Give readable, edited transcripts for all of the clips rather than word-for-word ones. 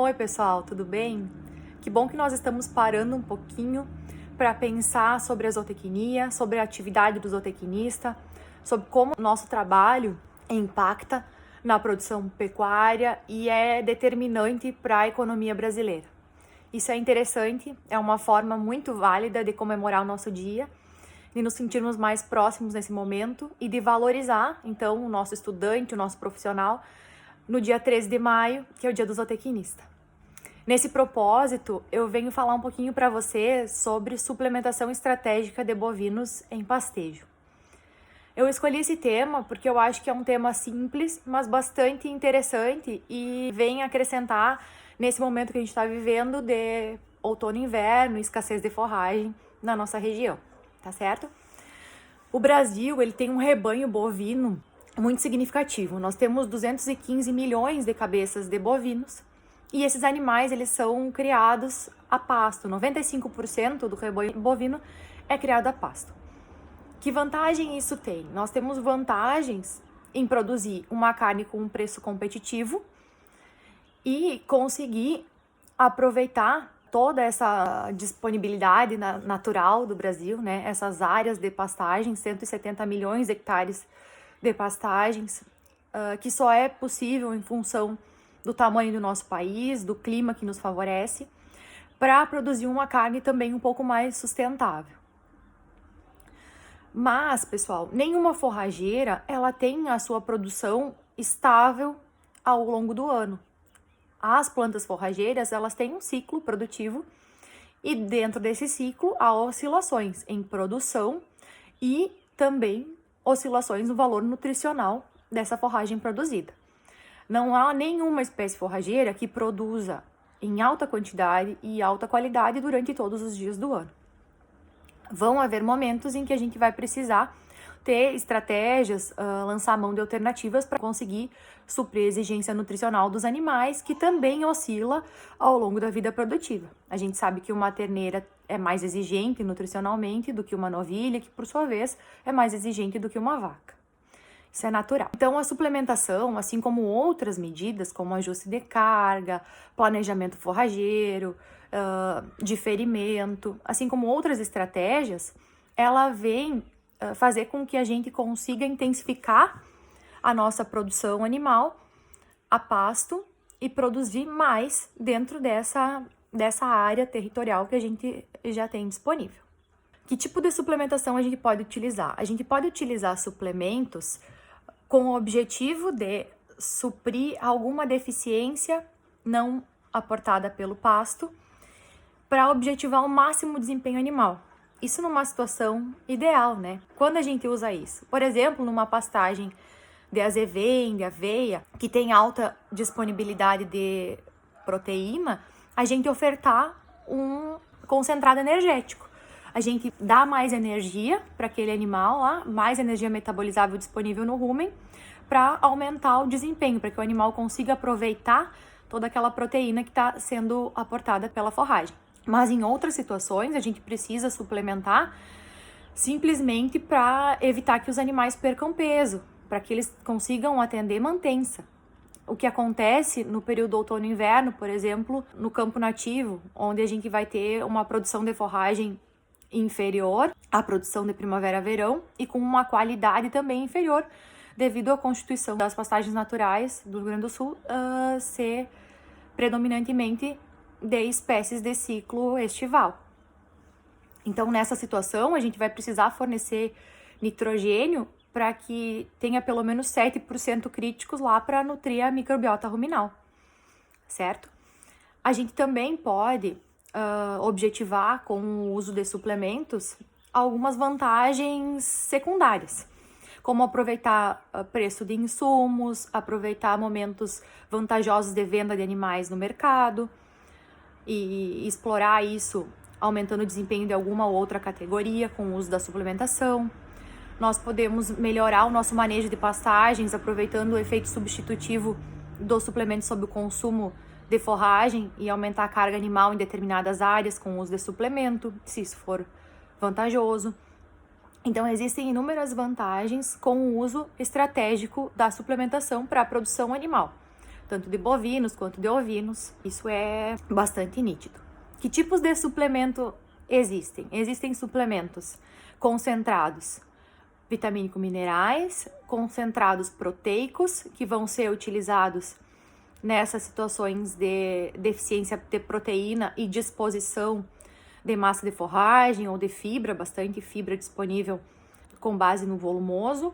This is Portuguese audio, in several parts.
Oi, pessoal, tudo bem? Que bom que nós estamos parando um pouquinho para pensar sobre a zootecnia, sobre a atividade do zootecnista, sobre como o nosso trabalho impacta na produção pecuária e é determinante para a economia brasileira. Isso é interessante, é uma forma muito válida de comemorar o nosso dia, de nos sentirmos mais próximos nesse momento e de valorizar, então, o nosso estudante, o nosso profissional, no dia 13 de maio, que é o dia do zootecnista. Nesse propósito, eu venho falar um pouquinho para você sobre suplementação estratégica de bovinos em pastejo. Eu escolhi esse tema porque eu acho que é um tema simples, mas bastante interessante e vem acrescentar nesse momento que a gente está vivendo de outono e inverno, escassez de forragem na nossa região, tá certo? O Brasil, ele tem um rebanho bovino muito significativo. Nós temos 215 milhões de cabeças de bovinos e esses animais, eles são criados a pasto. 95% do rebanho bovino é criado a pasto. Que vantagem isso tem? Nós temos vantagens em produzir uma carne com um preço competitivo e conseguir aproveitar toda essa disponibilidade natural do Brasil, né? Essas áreas de pastagem, 170 milhões de hectares de pastagens, que só é possível em função do tamanho do nosso país, do clima que nos favorece, para produzir uma carne também um pouco mais sustentável. Mas, pessoal, nenhuma forrageira, ela tem a sua produção estável ao longo do ano. As plantas forrageiras, elas têm um ciclo produtivo e dentro desse ciclo há oscilações em produção e também oscilações no valor nutricional dessa forragem produzida. Não há nenhuma espécie forrageira que produza em alta quantidade e alta qualidade durante todos os dias do ano. Vão haver momentos em que a gente vai precisar ter estratégias, lançar mão de alternativas para conseguir suprir a exigência nutricional dos animais, que também oscila ao longo da vida produtiva. A gente sabe que uma terneira é mais exigente nutricionalmente do que uma novilha, que por sua vez é mais exigente do que uma vaca. Isso é natural. Então, a suplementação, assim como outras medidas, como ajuste de carga, planejamento forrageiro, diferimento, assim como outras estratégias, ela vem fazer com que a gente consiga intensificar a nossa produção animal a pasto e produzir mais dentro dessa área territorial que a gente já tem disponível. Que tipo de suplementação a gente pode utilizar? A gente pode utilizar suplementos com o objetivo de suprir alguma deficiência não aportada pelo pasto para objetivar o máximo desempenho animal. Isso numa situação ideal, né? Quando a gente usa isso? Por exemplo, numa pastagem de azevém, de aveia, que tem alta disponibilidade de proteína, a gente ofertar um concentrado energético. A gente dá mais energia para aquele animal lá, mais energia metabolizável disponível no rumen, para aumentar o desempenho, para que o animal consiga aproveitar toda aquela proteína que está sendo aportada pela forragem. Mas em outras situações, a gente precisa suplementar simplesmente para evitar que os animais percam peso, para que eles consigam atender mantença. O que acontece no período outono e inverno, por exemplo, no campo nativo, onde a gente vai ter uma produção de forragem inferior à produção de primavera-verão e com uma qualidade também inferior, devido à constituição das pastagens naturais do Rio Grande do Sul ser predominantemente de espécies de ciclo estival. Então, nessa situação, a gente vai precisar fornecer nitrogênio para que tenha pelo menos 7% críticos lá para nutrir a microbiota ruminal, certo? A gente também pode objetivar com o uso de suplementos algumas vantagens secundárias, como aproveitar preço de insumos, aproveitar momentos vantajosos de venda de animais no mercado e explorar isso aumentando o desempenho de alguma outra categoria com o uso da suplementação. Nós podemos melhorar o nosso manejo de pastagens, aproveitando o efeito substitutivo do suplemento sobre o consumo de forragem e aumentar a carga animal em determinadas áreas com o uso de suplemento, se isso for vantajoso. Então, existem inúmeras vantagens com o uso estratégico da suplementação para a produção animal, tanto de bovinos quanto de ovinos. Isso é bastante nítido. Que tipos de suplemento existem? Existem suplementos concentrados vitamínico-minerais, concentrados proteicos, que vão ser utilizados nessas situações de deficiência de proteína e disposição de massa de forragem ou de fibra, bastante fibra disponível com base no volumoso.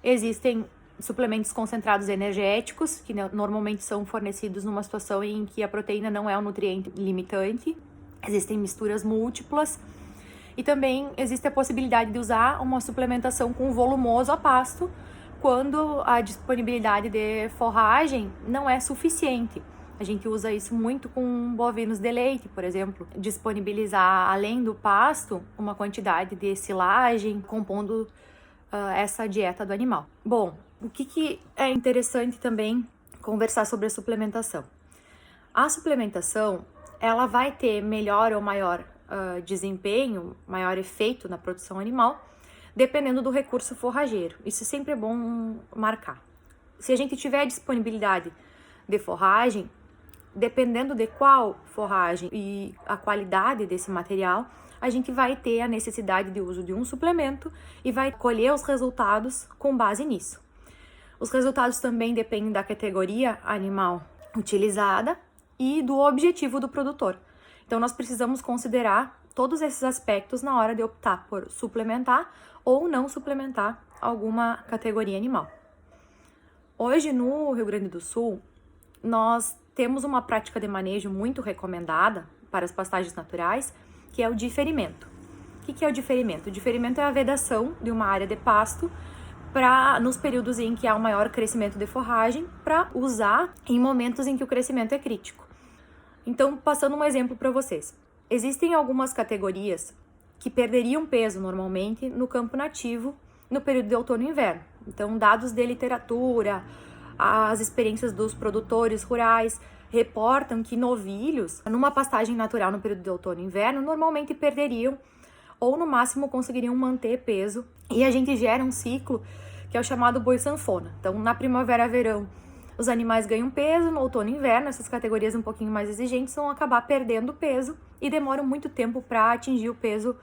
Existem suplementos concentrados energéticos, que normalmente são fornecidos numa situação em que a proteína não é um nutriente limitante. Existem misturas múltiplas. E também existe a possibilidade de usar uma suplementação com volumoso a pasto, quando a disponibilidade de forragem não é suficiente. A gente usa isso muito com bovinos de leite, por exemplo. Disponibilizar, além do pasto, uma quantidade de silagem, compondo essa dieta do animal. Bom, o que é interessante também conversar sobre a suplementação? A suplementação, ela vai ter melhor ou maior desempenho, maior efeito na produção animal, dependendo do recurso forrageiro. Isso sempre é bom marcar. Se a gente tiver disponibilidade de forragem, dependendo de qual forragem e a qualidade desse material, a gente vai ter a necessidade de uso de um suplemento e vai colher os resultados com base nisso. Os resultados também dependem da categoria animal utilizada e do objetivo do produtor. Então, nós precisamos considerar todos esses aspectos na hora de optar por suplementar ou não suplementar alguma categoria animal. Hoje, no Rio Grande do Sul, nós temos uma prática de manejo muito recomendada para as pastagens naturais, que é o diferimento. O que é o diferimento? O diferimento é a vedação de uma área de pasto nos períodos em que há um maior crescimento de forragem, para usar em momentos em que o crescimento é crítico. Então, passando um exemplo para vocês. Existem algumas categorias que perderiam peso normalmente no campo nativo no período de outono e inverno. Então, dados de literatura, as experiências dos produtores rurais reportam que novilhos, numa pastagem natural no período de outono e inverno, normalmente perderiam ou no máximo conseguiriam manter peso. E a gente gera um ciclo que é o chamado boi sanfona. Então, na primavera-verão, os animais ganham peso, no outono e inverno, essas categorias um pouquinho mais exigentes vão acabar perdendo peso e demoram muito tempo para atingir o peso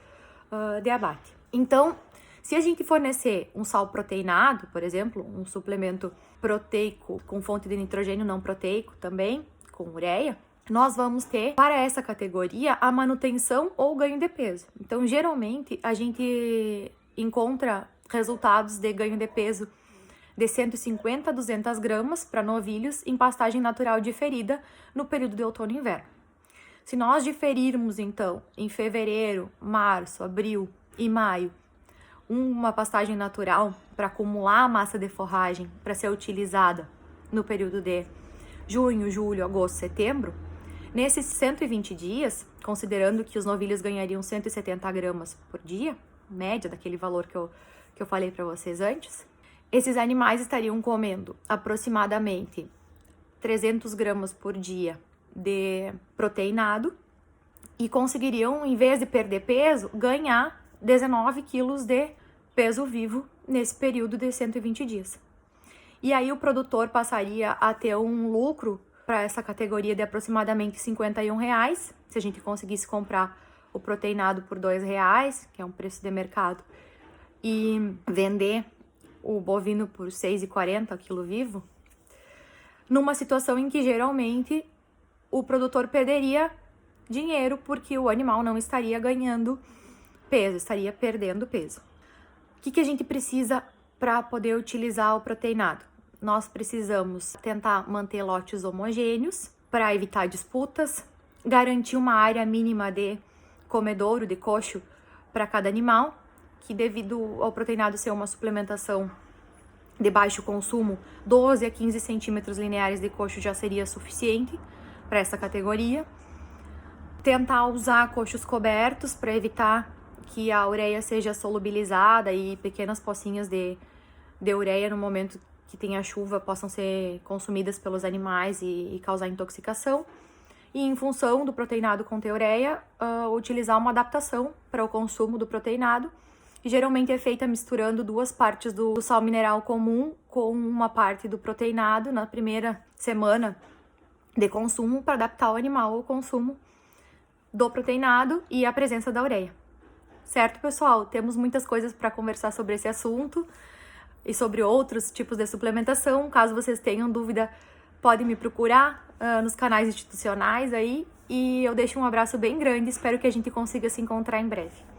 de abate. Então, se a gente fornecer um sal proteinado, por exemplo, um suplemento proteico com fonte de nitrogênio não proteico também, com ureia, nós vamos ter para essa categoria a manutenção ou ganho de peso. Então, geralmente, a gente encontra resultados de ganho de peso de 150 a 200 gramas para novilhos em pastagem natural diferida no período de outono e inverno. Se nós diferirmos, então, em fevereiro, março, abril e maio, uma pastagem natural para acumular a massa de forragem para ser utilizada no período de junho, julho, agosto, setembro, nesses 120 dias, considerando que os novilhos ganhariam 170 gramas por dia, média daquele valor que eu falei para vocês antes, esses animais estariam comendo aproximadamente 300 gramas por dia de proteinado e conseguiriam, em vez de perder peso, ganhar 19 quilos de peso vivo nesse período de 120 dias. E aí o produtor passaria a ter um lucro para essa categoria de aproximadamente R$51, se a gente conseguisse comprar o proteinado por R$2, que é um preço de mercado, e vender o bovino por R$6,40 o quilo vivo, numa situação em que geralmente o produtor perderia dinheiro porque o animal não estaria ganhando peso, estaria perdendo peso. O que a gente precisa para poder utilizar o proteinado? Nós precisamos tentar manter lotes homogêneos para evitar disputas, garantir uma área mínima de comedouro, de coxo, para cada animal, que devido ao proteinado ser uma suplementação de baixo consumo, 12 a 15 centímetros lineares de coxo já seria suficiente para essa categoria. Tentar usar coxos cobertos para evitar que a ureia seja solubilizada e pequenas pocinhas de ureia no momento que tenha chuva possam ser consumidas pelos animais e causar intoxicação. E em função do proteinado conter ureia, utilizar uma adaptação para o consumo do proteinado e geralmente é feita misturando 2 partes do sal mineral comum com uma parte do proteinado na primeira semana de consumo para adaptar o animal ao consumo do proteinado e a presença da ureia. Certo, pessoal? Temos muitas coisas para conversar sobre esse assunto e sobre outros tipos de suplementação. Caso vocês tenham dúvida, podem me procurar nos canais institucionais aí. E eu deixo um abraço bem grande, espero que a gente consiga se encontrar em breve.